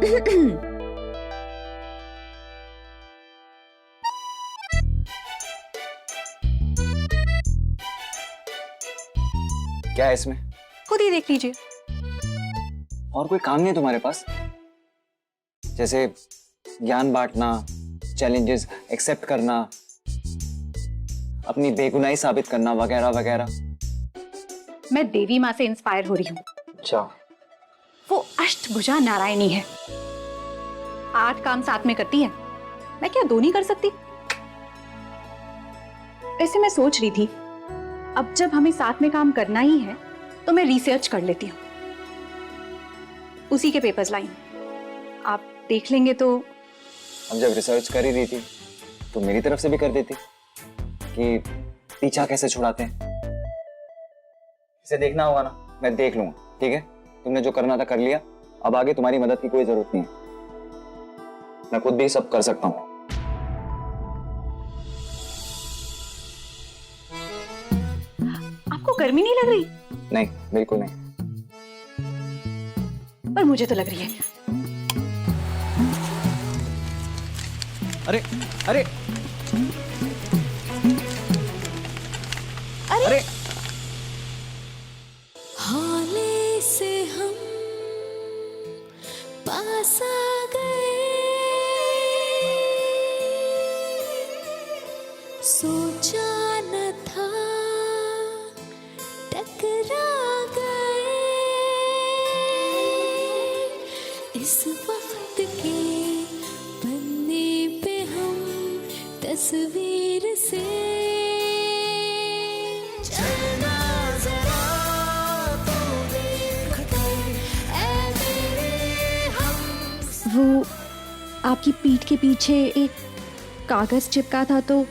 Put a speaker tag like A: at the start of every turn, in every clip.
A: क्या है इसमें?
B: खुद ही देख लीजिए।
A: और कोई काम नहीं है तुम्हारे पास? जैसे ज्ञान बांटना, चैलेंजेस एक्सेप्ट करना, अपनी बेगुनाही साबित करना वगैरह वगैरह।
B: मैं देवी माँ से इंस्पायर हो रही हूँ।
A: अच्छा।
B: वो अष्टभुजा नारायणी है, 8 काम साथ में करती है। मैं क्या 2 नहीं कर सकती? ऐसे मैं सोच रही थी, अब जब हमें साथ में काम करना ही है तो मैं रिसर्च कर लेती हूँ। उसी के पेपर्स लाई हूँ, आप देख लेंगे तो।
A: अब जब रिसर्च कर ही रही थी तो मेरी तरफ से भी कर देती कि पीछा कैसे छुड़ाते हैं। इसे देखना होगा ना, मैं देख लूंगा। ठीक है, तुमने जो करना था कर लिया, अब आगे तुम्हारी मदद की कोई जरूरत नहीं है, मैं खुद भी सब कर सकता हूँ।
B: आपको गर्मी नहीं लग रही?
A: नहीं, बिल्कुल नहीं।
B: पर मुझे तो लग रही है।
A: अरे अरे
B: अरे,
C: हाले से हम पास आ गए, सोचा न था टकरा गए, इस वक्त के पन्ने पे हम तस्वीर से चलना जरा तो देख कर, ऐ मेरे हम।
B: वो आपकी पीठ के पीछे एक कागज चिपका था तो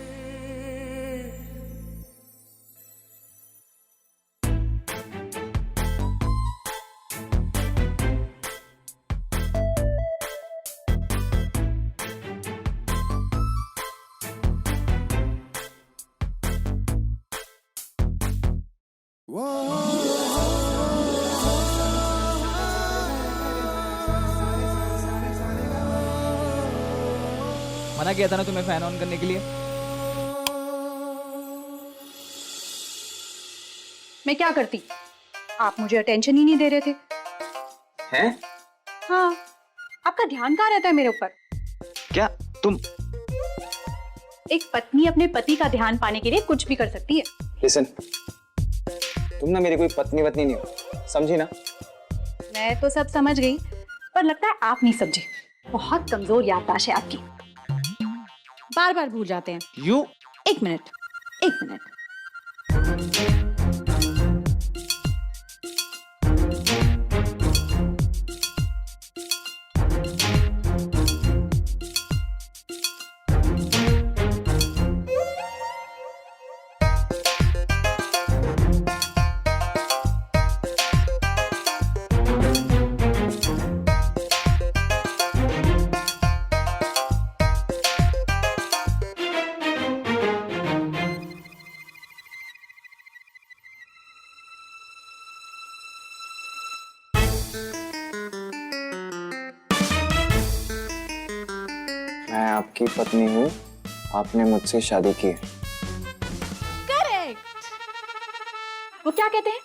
D: मना किया था ना तुम्हें फैन ऑन करने के लिए।
B: मैं क्या करती? आप मुझे अटेंशन ही नहीं दे रहे थे।
A: हैं?
B: हाँ, आपका ध्यान कहाँ रहता है मेरे ऊपर?
A: क्या तुम?
B: एक पत्नी अपने पति का ध्यान पाने के लिए कुछ भी कर सकती है।
A: लिसन, तुम ना मेरी कोई पत्नी वत्नी नहीं हो, समझी ना?
B: मैं तो सब समझ गई, पर लगता है आप नहीं समझे। बहुत कमजोर याददाश्त है आपकी, बार बार भूल जाते हैं।
A: यू?
B: एक मिनट, एक मिनट।
A: मैं आपकी पत्नी हूँ, आपने मुझसे शादी की है।
B: करेक्ट। वो क्या कहते हैं,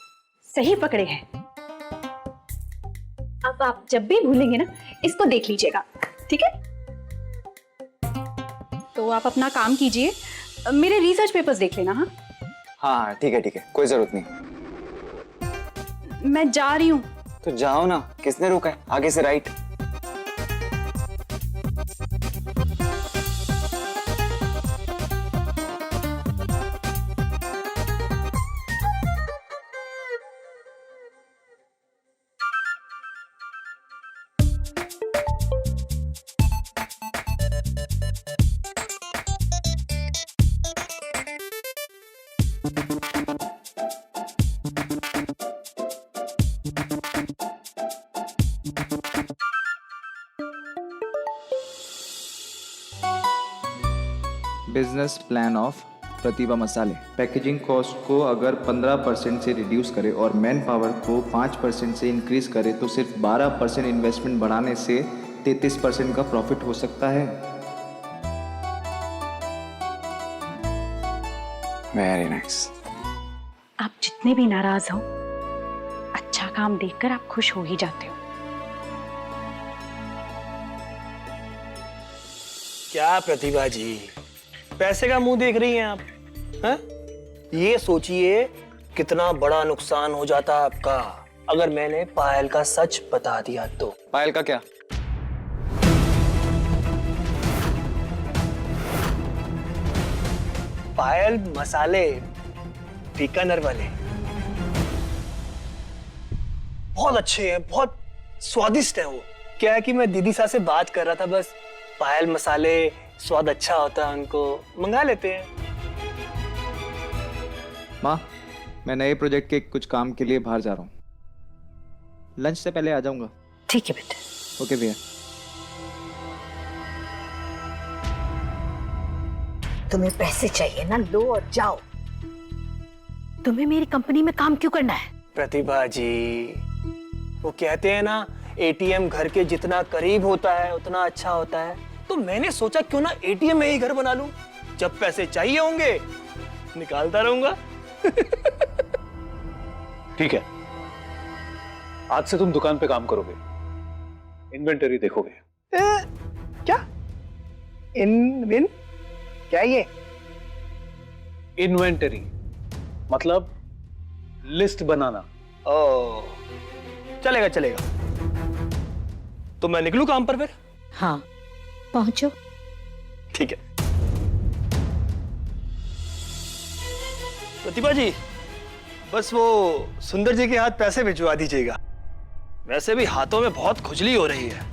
B: सही पकड़े हैं। अब आप जब भी भूलेंगे ना, इसको देख लीजिएगा, ठीक है? तो आप अपना काम कीजिए, मेरे रिसर्च पेपर्स देख लेना। हाँ
A: हाँ ठीक है ठीक है, कोई जरूरत नहीं।
B: मैं जा रही हूँ।
A: तो जाओ ना, किसने रोका है? आगे से राइट।
D: बिजनेस प्लान ऑफ प्रतिभा मसाले। पैकेजिंग कॉस्ट को अगर 15% से रिड्यूस करे और मैन पावर को 5% से इंक्रीज करे तो सिर्फ 12% इन्वेस्टमेंट बढ़ाने से 33% का प्रॉफिट हो सकता है।
A: Very nice.
B: आप जितने भी नाराज हो, अच्छा काम देखकर आप खुश हो ही जाते हो।
E: क्या प्रतिभा जी, पैसे का मुंह देख रही हैं आप? हैं? ये सोचिए कितना बड़ा नुकसान हो जाता आपका अगर मैंने पायल का सच बता दिया तो।
A: पायल का क्या?
E: पायल मसाले बीकानेर वाले बहुत अच्छे हैं, बहुत स्वादिष्ट है वो। क्या है कि मैं दीदी साहब से बात कर रहा था, बस पायल मसाले स्वाद अच्छा होता है उनको, मंगा लेते हैं।
D: माँ, मैं नए प्रोजेक्ट के कुछ काम के लिए बाहर जा रहा हूँ। लंच से पहले आ जाऊंगा।
B: ठीक है बेटा।
D: ओके भैया।
F: तुम्हें पैसे चाहिए ना, लो और जाओ। तुम्हें मेरी कंपनी में काम क्यों करना है?
E: प्रतिभा जी, वो कहते हैं ना, एटीएम घर के जितना करीब होता है उतना अच्छा होता है। तो मैंने सोचा क्यों ना एटीएम में ही घर बना लूं, जब पैसे चाहिए होंगे निकालता रहूंगा।
G: ठीक है, आज से तुम दुकान पे काम करोगे, इन्वेंटरी देखोगे।
E: क्या इन क्या ये?
G: इन्वेंटरी मतलब लिस्ट बनाना।
E: ओ, चलेगा चलेगा। तो मैं निकलूं काम पर फिर?
F: हाँ, पहुंचो।
E: ठीक है। प्रतिभा जी, बस वो सुंदर जी के हाथ पैसे भिजवा दीजिएगा। वैसे भी हाथों में बहुत खुजली हो रही है,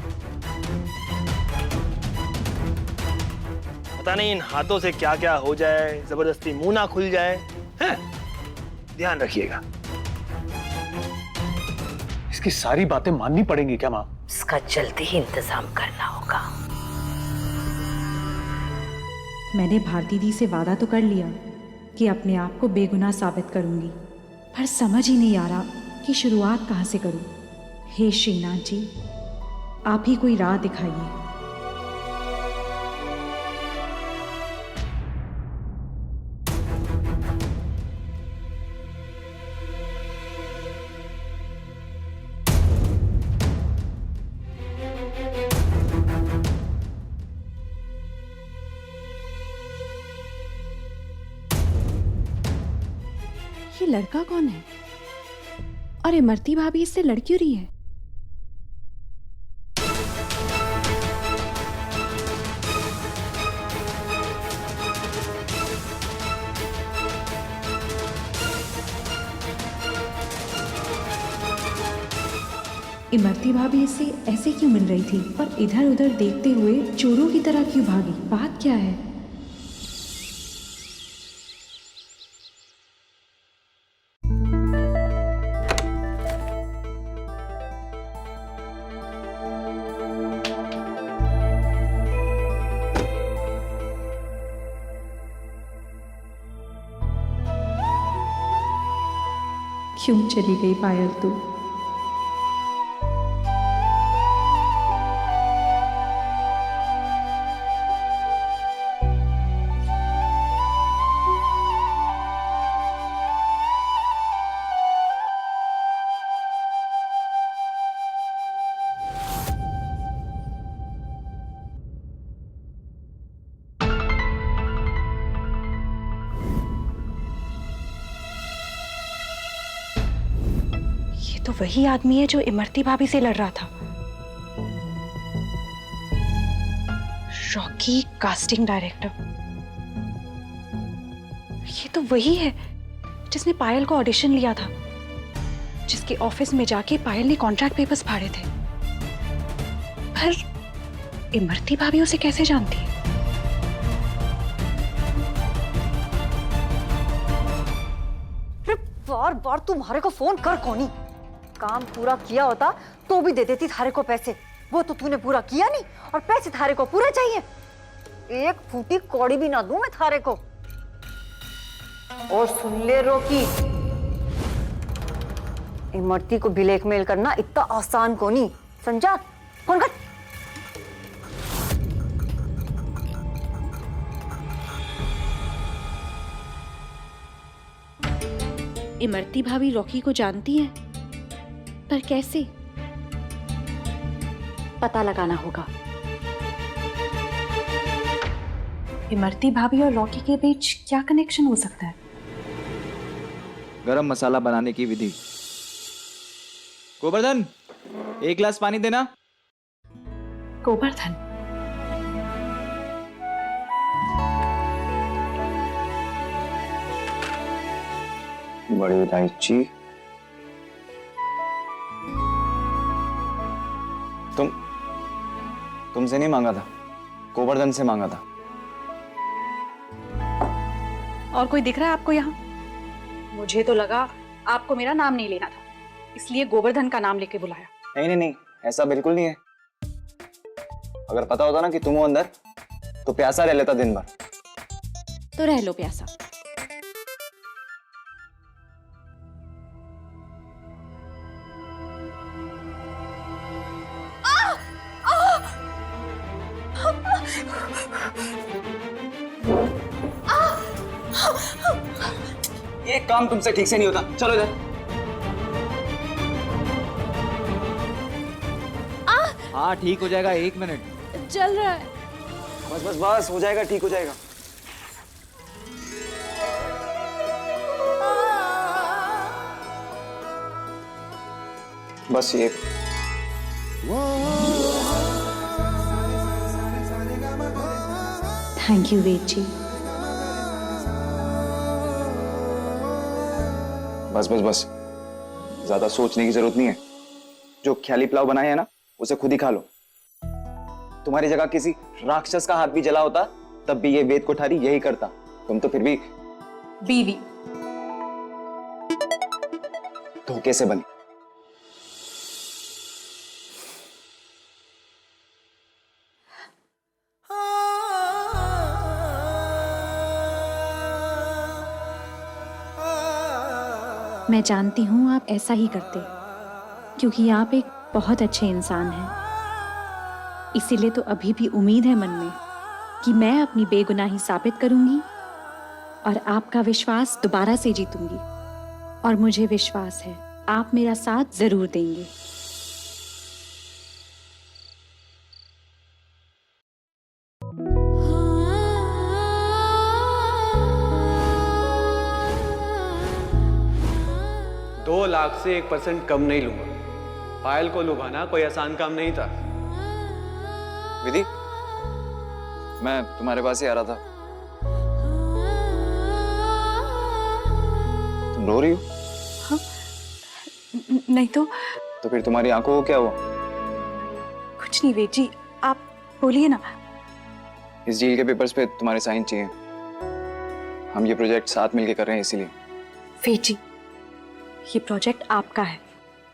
E: पता नहीं इन हाथों से क्या क्या हो जाए, जबरदस्ती मुंह ना खुल जाए। हैं? ध्यान रखिएगा।
G: इसकी सारी बातें माननी पड़ेंगी क्या माँ?
F: इसका जल्दी ही इंतजाम करना होगा।
B: मैंने भारती दी से वादा तो कर लिया कि अपने आप को बेगुनाह साबित करूंगी, पर समझ ही नहीं आ रहा कि शुरुआत कहाँ से करूं। हे श्रीनाथ जी, आप ही कोई राह दिखाइए। ये लड़का कौन है? और इमरती भाभी इससे लड़ क्यों रही है? इमरती भाभी इससे ऐसे क्यों मिल रही थी और इधर उधर देखते हुए चोरों की तरह क्यों भागी? बात क्या है? क्यों चली गई पायल तू? तो वही आदमी है जो इमरती भाभी से लड़ रहा था। Rocky casting director. ये तो वही है जिसने पायल को ऑडिशन लिया था, जिसके ऑफिस में जाके पायल ने कॉन्ट्रैक्ट पेपर्स फाड़े थे। पर इमरती भाभी उसे कैसे जानती है?
F: बार बार तुम्हारे को फोन कर कोनी। काम पूरा किया होता तो भी दे देती थारे को पैसे। वो तो तूने पूरा किया नहीं और पैसे थारे को पूरा चाहिए। एक फूटी कौड़ी भी ना दूं मैं थारे को। और सुन ले रोकी, इमरती को ब्लैकमेल करना इतना आसान को नहीं, समझा? फोन कर।
B: इमरती भाभी रॉकी को जानती हैं, पर कैसे? पता लगाना होगा। इमरती भाभी और रॉकी के बीच क्या कनेक्शन हो सकता है?
D: गरम मसाला बनाने की विधि। गोवर्धन, 1 गिलास पानी देना।
B: गोवर्धन?
A: बड़ी इलायची। तुमसे नहीं मांगा था, गोवर्धन से मांगा था।
B: और कोई दिख रहा है आपको यहाँ? मुझे तो लगा आपको मेरा नाम नहीं लेना था, इसलिए गोवर्धन का नाम लेके बुलाया।
A: नहीं नहीं नहीं, ऐसा बिल्कुल नहीं है। अगर पता होता ना कि तुम हो अंदर, तो प्यासा रह लेता दिन भर।
B: तो रह लो प्यासा।
A: ये काम तुमसे ठीक से नहीं होता, चलो इधर।
D: हाँ ठीक हो जाएगा, 1 मिनट।
B: चल रहा है।
A: बस बस बस, हो जाएगा, ठीक हो जाएगा। बस ये
B: थैंक यू वेद जी।
A: बस बस बस, ज्यादा सोचने की जरूरत नहीं है। जो ख्याली पुलाव बनाया है ना, उसे खुद ही खा लो। तुम्हारी जगह किसी राक्षस का हाथ भी जला होता, तब भी ये वेद कोठारी यही करता। तुम तो फिर भी
B: बीवी।
A: धोखे से बनी।
B: मैं जानती हूँ आप ऐसा ही करते, क्योंकि आप एक बहुत अच्छे इंसान हैं। इसीलिए तो अभी भी उम्मीद है मन में कि मैं अपनी बेगुनाही साबित करूंगी और आपका विश्वास दोबारा से जीतूंगी। और मुझे विश्वास है आप मेरा साथ जरूर देंगे।
G: दो लाख से 1% कम नहीं लूंगा। पायल को लुभाना कोई आसान काम नहीं था।
A: विधि, मैं तुम्हारे पास ही आ रहा था। तुम रो रही हो?
B: नहीं तो
A: फिर तुम्हारी आंखों को क्या हुआ?
B: कुछ नहीं वेद जी, आप बोलिए ना।
A: इस डील के पेपर्स पे तुम्हारे साइन चाहिए। हम ये प्रोजेक्ट साथ मिलकर कर रहे हैं, इसीलिए।
B: वेद जी, ये प्रोजेक्ट आपका है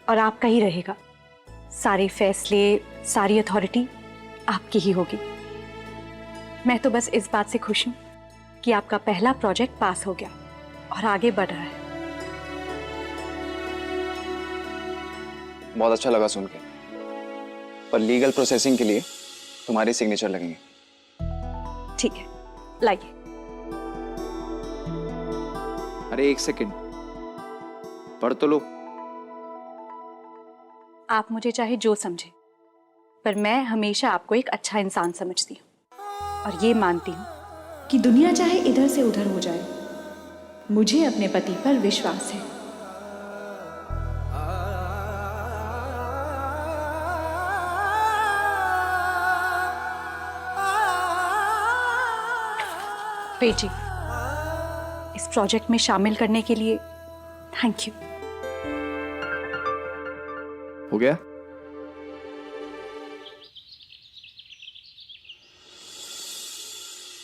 B: और आपका ही रहेगा। सारे फैसले, सारी अथॉरिटी आपकी ही होगी। मैं तो बस इस बात से खुश हूं कि आपका पहला प्रोजेक्ट पास हो गया और आगे बढ़ रहा है।
A: बहुत अच्छा लगा सुन के, पर लीगल प्रोसेसिंग के लिए तुम्हारे सिग्नेचर लगेंगे।
B: ठीक है, लाइए।
D: अरे 1 सेकंड, पढ़ तो लो।
B: आप मुझे चाहे जो समझे, पर मैं हमेशा आपको एक अच्छा इंसान समझती हूँ और ये मानती हूँ कि दुनिया चाहे इधर से उधर हो जाए, मुझे अपने पति पर विश्वास है। बेटी, इस प्रोजेक्ट में शामिल करने के लिए थैंक यू।
D: हो गया?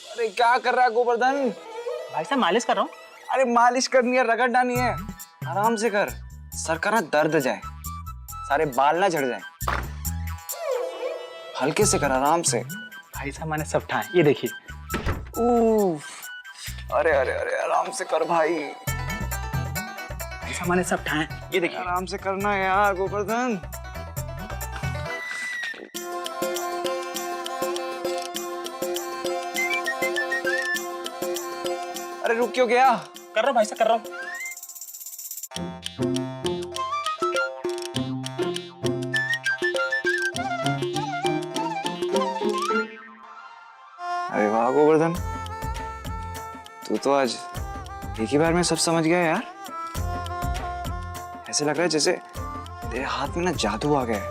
A: अरे क्या कर रहा है गोवर्धन?
E: भाई साहब मालिश कर रहा हूँ।
A: अरे मालिश करनी है, रगड़नी है। आराम से कर, सर का ना दर्द जाए, सारे बाल ना झड़ जाए। हल्के से कर, आराम से।
E: भाई साहब मैंने सब ठाए, ये देखिए।
A: अरे अरे अरे, आराम से कर भाई।
E: भाई साहब मैंने सब ठाए, ये देखिए।
A: आराम से करना है यार गोवर्धन। अरे रुक क्यों गया?
E: कर रहा हूँ भाई साहब, कर रहा हूँ।
A: अरे वाह गोवर्धन, तू तो आज एक ही बार में सब समझ गया यार। ऐसे लग रहा है जैसे तेरे हाथ में ना जादू आ गया है।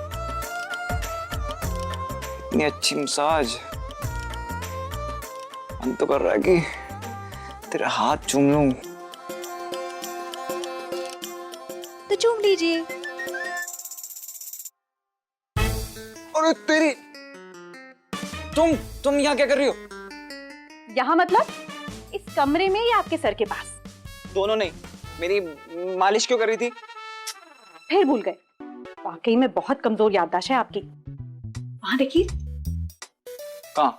A: इतनी अच्छी मसाज, मन तो कर रहा है कि तेरा हाथ चूम लूं।
B: तो चूम लीजिए।
A: अरे तेरी, तुम यहाँ क्या कर रही हो?
B: यहाँ मतलब इस कमरे में या आपके सर के पास?
A: दोनों नहीं, मेरी मालिश क्यों कर रही थी?
B: फिर भूल गए। वाकई में बहुत कमजोर याददाश्त है आपकी। वहां देखिए।
A: कहाँ?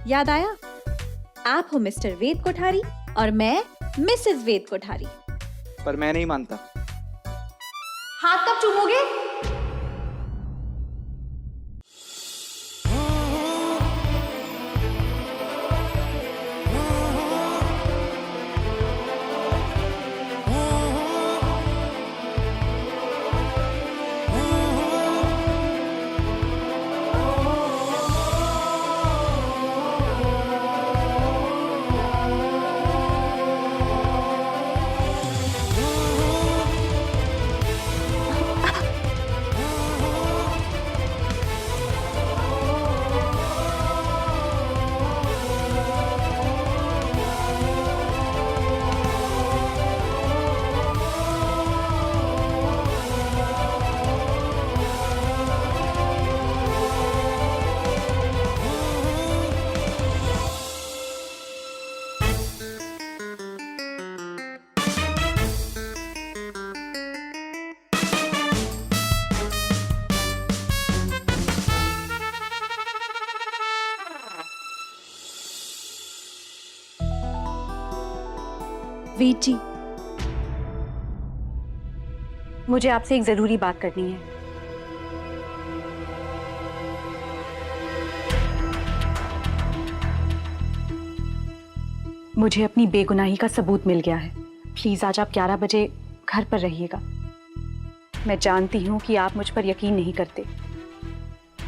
H: याद आया? आप हो मिस्टर वेद कोठारी और मैं मिसेस वेद कोठारी।
D: पर मैं नहीं मानता।
H: हाथ कब चूमोगे?
B: वेद जी, मुझे आपसे एक जरूरी बात करनी है। मुझे अपनी बेगुनाही का सबूत मिल गया है। प्लीज आज आप 11 बजे घर पर रहिएगा। मैं जानती हूं कि आप मुझ पर यकीन नहीं करते,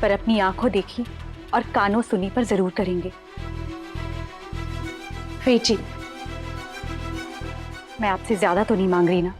B: पर अपनी आंखों देखी और कानों सुनी पर जरूर करेंगे। वेद जी, मैं आपसे ज्यादा तो नहीं मांग रही ना?